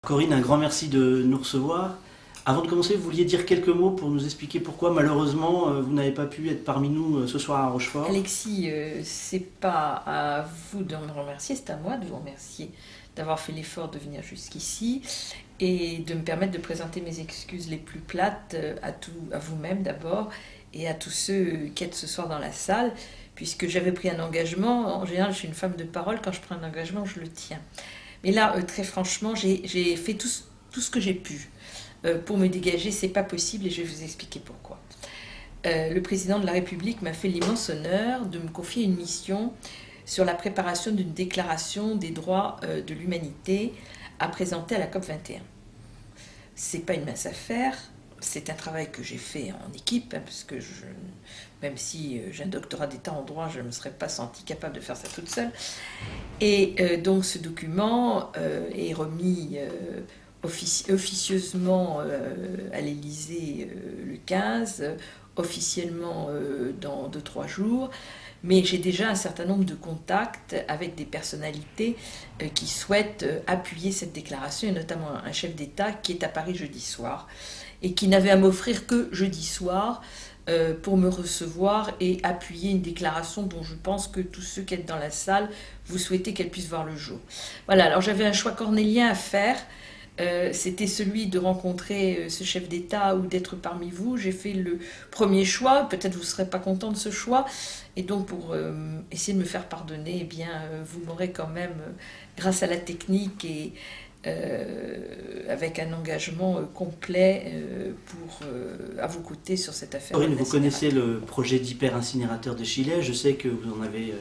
Corinne, un grand merci de nous recevoir. Avant de commencer, vous vouliez dire quelques mots pour nous expliquer pourquoi, malheureusement, vous n'avez pas pu être parmi nous ce soir à Rochefort. Alexis, c'est pas à vous de me remercier, c'est à moi de vous remercier d'avoir fait l'effort de venir jusqu'ici et de me permettre de présenter mes excuses les plus plates à vous-même d'abord et à tous ceux qui êtes ce soir dans la salle, puisque j'avais pris un engagement. En général, je suis une femme de parole, quand je prends un engagement, je le tiens. Mais là, très franchement, j'ai fait tout ce que j'ai pu. Pour me dégager, c'est pas possible et je vais vous expliquer pourquoi. Le président de la République m'a fait l'immense honneur de me confier une mission sur la préparation d'une déclaration des droits de l'humanité à présenter à la COP 21. C'est pas une mince affaire, c'est un travail que j'ai fait en équipe, parce que même si j'ai un doctorat d'État en droit, je ne me serais pas sentie capable de faire ça toute seule. Et donc ce document est remis officieusement à l'Élysée le 15, officiellement dans 2-3 jours. Mais j'ai déjà un certain nombre de contacts avec des personnalités qui souhaitent appuyer cette déclaration, et notamment un chef d'État qui est à Paris jeudi soir, et qui n'avait à m'offrir que jeudi soir pour me recevoir et appuyer une déclaration dont je pense que tous ceux qui êtes dans la salle, vous souhaitez qu'elle puisse voir le jour. Voilà, alors j'avais un choix cornélien à faire. C'était celui de rencontrer ce chef d'État ou d'être parmi vous. J'ai fait le premier choix, peut-être vous ne serez pas content de ce choix, et donc pour essayer de me faire pardonner, eh bien, vous m'aurez quand même, grâce à la technique et avec un engagement complet à vos côtés sur cette affaire. Corinne, vous connaissez le projet d'hyper-incinérateur de Chillet, je sais que vous en avez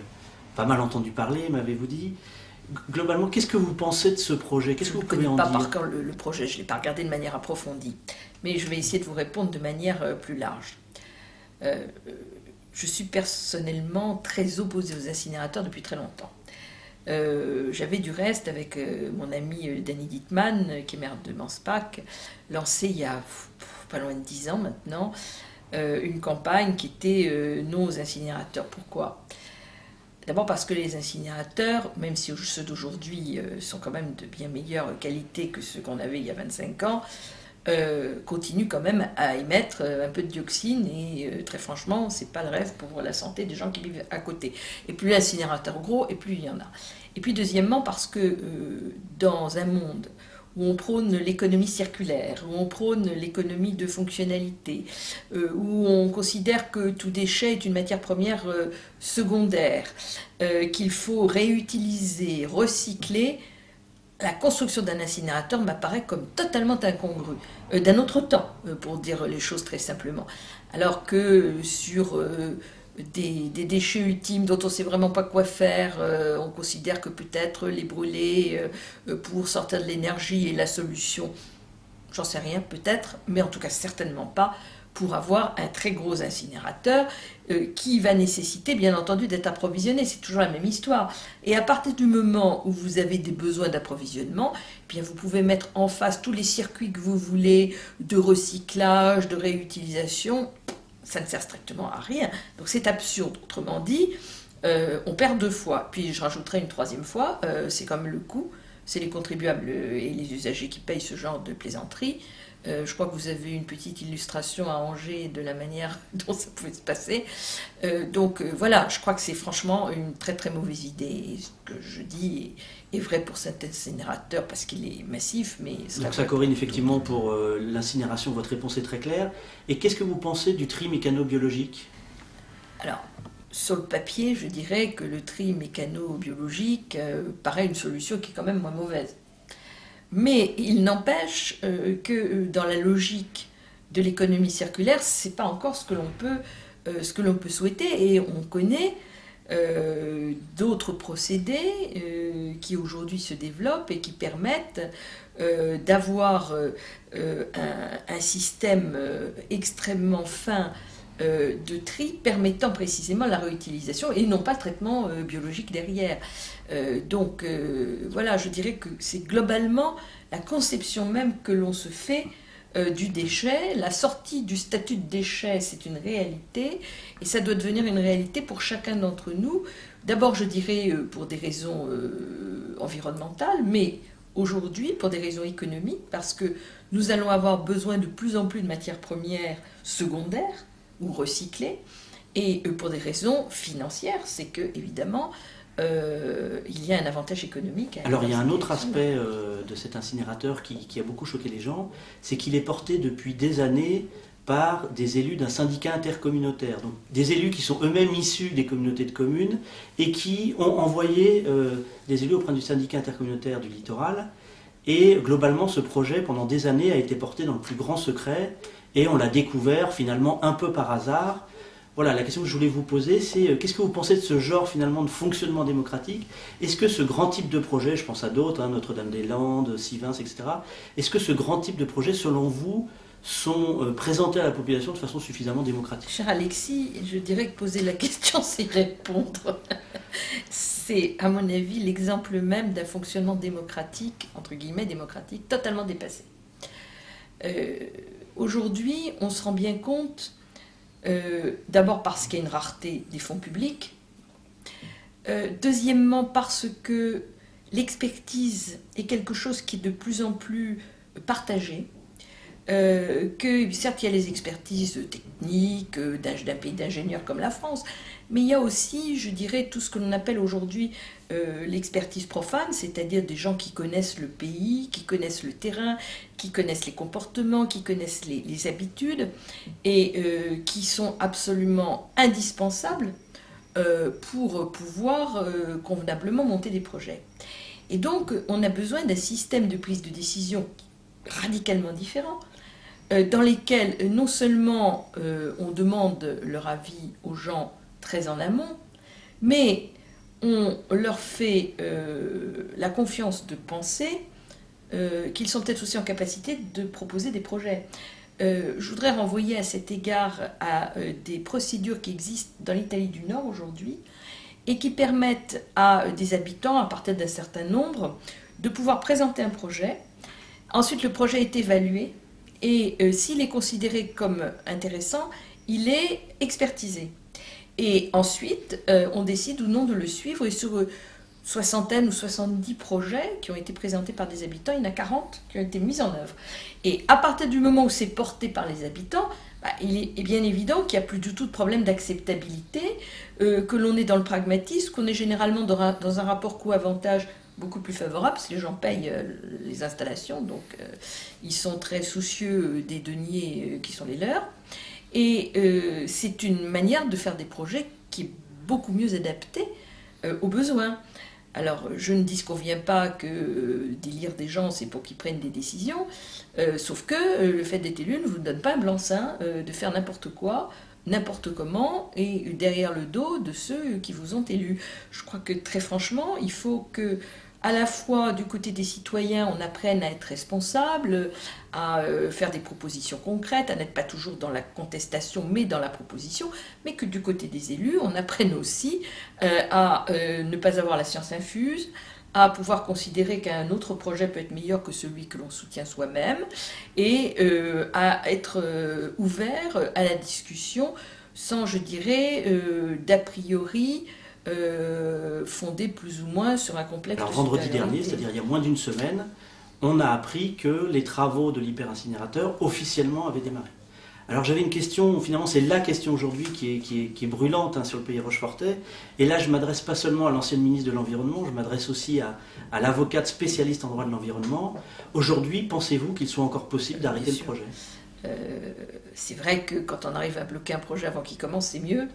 pas mal entendu parler, m'avez-vous dit. Globalement, qu'est-ce que vous pensez de ce projet? Qu'est-ce que vous pouvez en dire? Je ne connais pas par cœur le projet, je ne l'ai pas regardé de manière approfondie, mais je vais essayer de vous répondre de manière plus large. Je suis personnellement très opposée aux incinérateurs depuis très longtemps. J'avais du reste, avec mon ami Danny Dittmann, qui est maire de Mansbach, lancé il y a pas loin de 10 ans maintenant, une campagne qui était non aux incinérateurs. Pourquoi ? D'abord parce que les incinérateurs, même si ceux d'aujourd'hui sont quand même de bien meilleure qualité que ceux qu'on avait il y a 25 ans, continuent quand même à émettre un peu de dioxine, et très franchement, c'est pas le rêve pour la santé des gens qui vivent à côté. Et plus l'incinérateur gros, et plus il y en a. Et puis deuxièmement, parce que dans un monde où on prône l'économie circulaire, où on prône l'économie de fonctionnalité, où on considère que tout déchet est une matière première secondaire, qu'il faut réutiliser, recycler, la construction d'un incinérateur m'apparaît comme totalement incongrue, d'un autre temps, pour dire les choses très simplement. Alors que sur des déchets ultimes dont on ne sait vraiment pas quoi faire, on considère que peut-être les brûler pour sortir de l'énergie est la solution. J'en sais rien, peut-être, mais en tout cas certainement pas pour avoir un très gros incinérateur qui va nécessiter bien entendu d'être approvisionné. C'est toujours la même histoire. Et à partir du moment où vous avez des besoins d'approvisionnement, eh bien vous pouvez mettre en face tous les circuits que vous voulez de recyclage, de réutilisation. Ça ne sert strictement à rien. Donc c'est absurde. Autrement dit, on perd 2 fois. Puis je rajouterai une 3e fois, c'est quand même le coût. C'est les contribuables et les usagers qui payent ce genre de plaisanterie. Je crois que vous avez une petite illustration à Angers de la manière dont ça pouvait se passer. Donc voilà, je crois que c'est franchement une très très mauvaise idée. Et ce que je dis est vrai pour cet incinérateur parce qu'il est massif. Mais donc ça, Corinne, effectivement, pour l'incinération, votre réponse est très claire. Et qu'est-ce que vous pensez du tri mécano-biologique? Alors, sur le papier, je dirais que le tri mécano-biologique paraît une solution qui est quand même moins mauvaise. Mais il n'empêche que dans la logique de l'économie circulaire, c'est pas encore ce que l'on peut souhaiter. Et on connaît d'autres procédés qui aujourd'hui se développent et qui permettent d'avoir un système extrêmement fin de tri permettant précisément la réutilisation et non pas le traitement biologique derrière. Donc voilà, je dirais que c'est globalement la conception même que l'on se fait du déchet. La sortie du statut de déchet, c'est une réalité et ça doit devenir une réalité pour chacun d'entre nous. D'abord, je dirais pour des raisons environnementales, mais aujourd'hui pour des raisons économiques, parce que nous allons avoir besoin de plus en plus de matières premières secondaires ou recyclées, et pour des raisons financières, c'est que évidemment il y a un avantage économique. Alors il y a un autre aspect de cet incinérateur qui a beaucoup choqué les gens, c'est qu'il est porté depuis des années par des élus d'un syndicat intercommunautaire. Donc des élus qui sont eux-mêmes issus des communautés de communes et qui ont envoyé des élus auprès du syndicat intercommunautaire du littoral. Et globalement, ce projet, pendant des années, a été porté dans le plus grand secret et on l'a découvert finalement un peu par hasard. Voilà, la question que je voulais vous poser, c'est qu'est-ce que vous pensez de ce genre finalement de fonctionnement démocratique? Est-ce que ce grand type de projet, je pense à d'autres, Notre-Dame-des-Landes, Sivins, etc., est-ce que ce grand type de projet, selon vous, sont présentés à la population de façon suffisamment démocratique? Cher Alexis, je dirais que poser la question, c'est répondre. C'est, à mon avis, l'exemple même d'un fonctionnement démocratique, entre guillemets démocratique, totalement dépassé. Aujourd'hui, on se rend bien compte, d'abord parce qu'il y a une rareté des fonds publics, deuxièmement parce que l'expertise est quelque chose qui est de plus en plus partagé, que certes il y a les expertises techniques d'un pays d'ingénieurs comme la France, mais il y a aussi, je dirais, tout ce que l'on appelle aujourd'hui l'expertise profane, c'est-à-dire des gens qui connaissent le pays, qui connaissent le terrain, qui connaissent les comportements, qui connaissent les habitudes, et qui sont absolument indispensables pour pouvoir convenablement monter des projets. Et donc, on a besoin d'un système de prise de décision radicalement différent, dans lesquels non seulement on demande leur avis aux gens très en amont, mais on leur fait la confiance de penser qu'ils sont peut-être aussi en capacité de proposer des projets. Je voudrais renvoyer à cet égard à des procédures qui existent dans l'Italie du Nord aujourd'hui et qui permettent à des habitants, à partir d'un certain nombre, de pouvoir présenter un projet. Ensuite, le projet est évalué et s'il est considéré comme intéressant, il est expertisé. Et ensuite, on décide ou non de le suivre. Et sur soixantaine ou 70 projets qui ont été présentés par des habitants, il y en a 40 qui ont été mis en œuvre. Et à partir du moment où c'est porté par les habitants, il est bien évident qu'il n'y a plus du tout de problème d'acceptabilité, que l'on est dans le pragmatisme, qu'on est généralement dans un rapport coût-avantage beaucoup plus favorable, parce que les gens payent les installations, donc ils sont très soucieux des deniers qui sont les leurs. Et c'est une manière de faire des projets qui est beaucoup mieux adaptée aux besoins. Alors, je ne disconviens pas que d'élire des gens, c'est pour qu'ils prennent des décisions, sauf que le fait d'être élu ne vous donne pas un blanc-seing de faire n'importe quoi, n'importe comment, et derrière le dos de ceux qui vous ont élus. Je crois que très franchement, il faut que, à la fois du côté des citoyens, on apprenne à être responsable, à faire des propositions concrètes, à n'être pas toujours dans la contestation, mais dans la proposition, mais que du côté des élus, on apprenne aussi à ne pas avoir la science infuse, à pouvoir considérer qu'un autre projet peut être meilleur que celui que l'on soutient soi-même, et à être ouvert à la discussion sans, je dirais, d'a priori, fondé plus ou moins sur un complexe. Alors vendredi dernier, c'est-à-dire il y a moins d'une semaine, on a appris que les travaux de l'hyperincinérateur officiellement avaient démarré. Alors j'avais une question, finalement c'est la question aujourd'hui qui est brûlante sur le pays rochefortais, et là je m'adresse pas seulement à l'ancienne ministre de l'Environnement, je m'adresse aussi à l'avocate spécialiste en droit de l'environnement. Aujourd'hui, pensez-vous qu'il soit encore possible d'arrêter le projet? C'est vrai que quand on arrive à bloquer un projet avant qu'il commence, c'est mieux.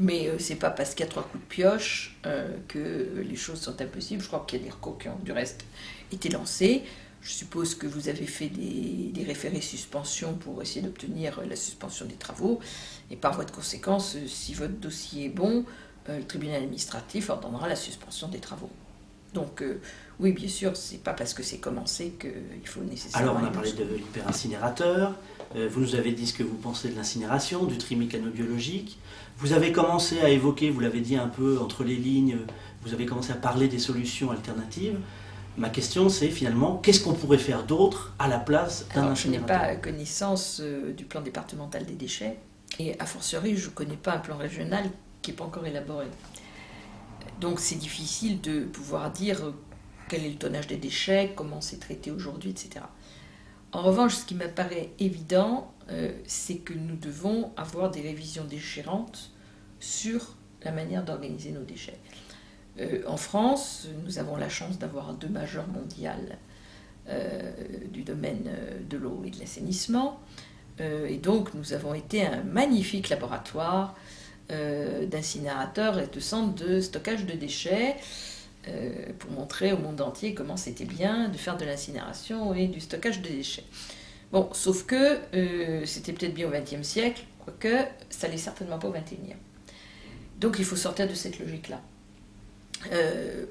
Mais c'est pas parce qu'il y a 3 coups de pioche que les choses sont impossibles. Je crois qu'il y a des recours qui ont du reste été lancés. Je suppose que vous avez fait des référés suspension pour essayer d'obtenir la suspension des travaux. Et par voie de conséquence, si votre dossier est bon, le tribunal administratif ordonnera la suspension des travaux. Donc oui, bien sûr, c'est pas parce que c'est commencé qu'il faut nécessairement... Alors on a parlé de l'hyperincinérateur, vous nous avez dit ce que vous pensez de l'incinération, du tri mécanobiologique. Vous avez commencé à évoquer, vous l'avez dit un peu entre les lignes, vous avez commencé à parler des solutions alternatives. Ma question c'est finalement, qu'est-ce qu'on pourrait faire d'autre à la place d'un incinérateur? Je n'ai pas connaissance du plan départemental des déchets, et a fortiori je ne connais pas un plan régional qui n'est pas encore élaboré. Donc c'est difficile de pouvoir dire quel est le tonnage des déchets, comment c'est traité aujourd'hui, etc. En revanche, ce qui m'apparaît évident, c'est que nous devons avoir des révisions déchirantes sur la manière d'organiser nos déchets. En France, nous avons la chance d'avoir 2 majors mondiales du domaine de l'eau et de l'assainissement. Et donc, nous avons été un magnifique laboratoire d'incinérateurs et de centres de stockage de déchets pour montrer au monde entier comment c'était bien de faire de l'incinération et du stockage de déchets. Bon, sauf que c'était peut-être bien au XXe siècle, quoique ça l'est certainement pas au XXIe. Donc il faut sortir de cette logique-là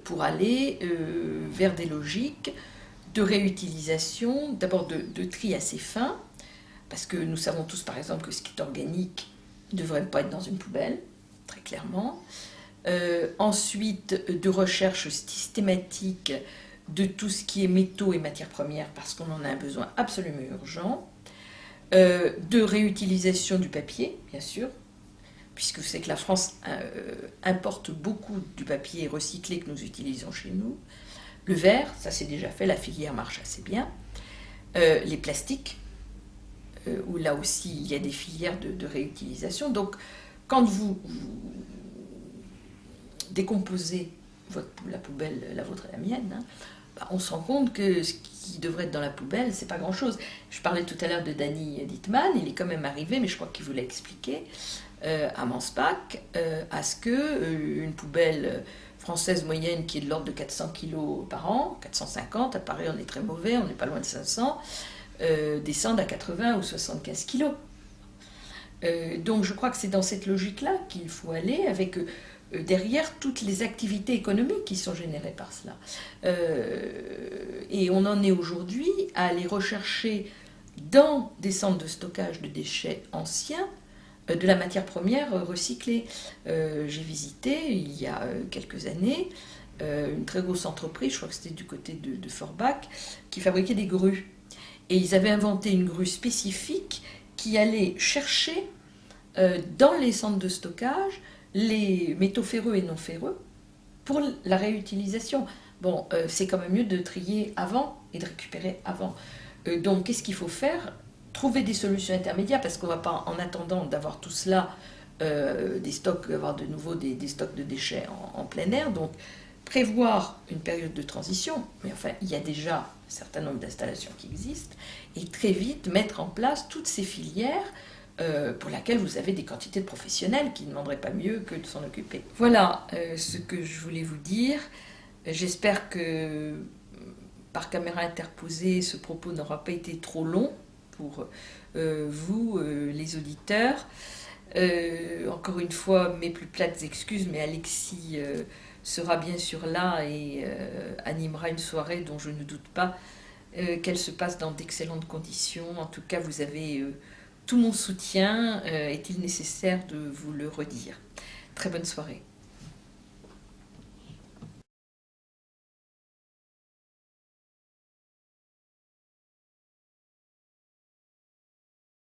pour aller vers des logiques de réutilisation, d'abord de tri assez fin, parce que nous savons tous par exemple que ce qui est organique ne devrait pas être dans une poubelle, très clairement. Ensuite, de recherche systématique de tout ce qui est métaux et matières premières, parce qu'on en a un besoin absolument urgent. De réutilisation du papier, bien sûr, puisque c'est que la France importe beaucoup du papier recyclé que nous utilisons chez nous. Le verre, ça c'est déjà fait, la filière marche assez bien. Les plastiques, où là aussi il y a des filières de réutilisation. Donc quand vous décomposez la poubelle, la vôtre et la mienne, hein, on se rend compte que ce qui devrait être dans la poubelle, c'est pas grand-chose. Je parlais tout à l'heure de Danny Dittmann, il est quand même arrivé, mais je crois qu'il vous l'a expliqué, à Manspach, à ce que une poubelle française moyenne qui est de l'ordre de 400 kg par an, 450, à Paris on est très mauvais, on n'est pas loin de 500, descendent à 80 ou 75 kg. Donc je crois que c'est dans cette logique-là qu'il faut aller, avec derrière toutes les activités économiques qui sont générées par cela. Et on en est aujourd'hui à aller rechercher dans des centres de stockage de déchets anciens de la matière première recyclée. J'ai visité il y a quelques années une très grosse entreprise, je crois que c'était du côté de Forbach, qui fabriquait des grues. Et ils avaient inventé une grue spécifique qui allait chercher dans les centres de stockage les métaux ferreux et non ferreux pour la réutilisation. Bon, c'est quand même mieux de trier avant et de récupérer avant. Donc, qu'est-ce qu'il faut faire? Trouver des solutions intermédiaires, parce qu'on ne va pas, en attendant d'avoir tout cela, des stocks, avoir de nouveau des stocks de déchets en plein air. Donc, prévoir une période de transition, mais enfin, il y a déjà un certain nombre d'installations qui existent, et très vite mettre en place toutes ces filières pour laquelle vous avez des quantités de professionnels qui ne demanderaient pas mieux que de s'en occuper. Voilà ce que je voulais vous dire. J'espère que par caméra interposée, ce propos n'aura pas été trop long pour vous, les auditeurs. Encore une fois, mes plus plates excuses, mais Alexis sera bien sûr là et animera une soirée dont je ne doute pas qu'elle se passe dans d'excellentes conditions. En tout cas, vous avez tout mon soutien. Est-il nécessaire de vous le redire? Très bonne soirée.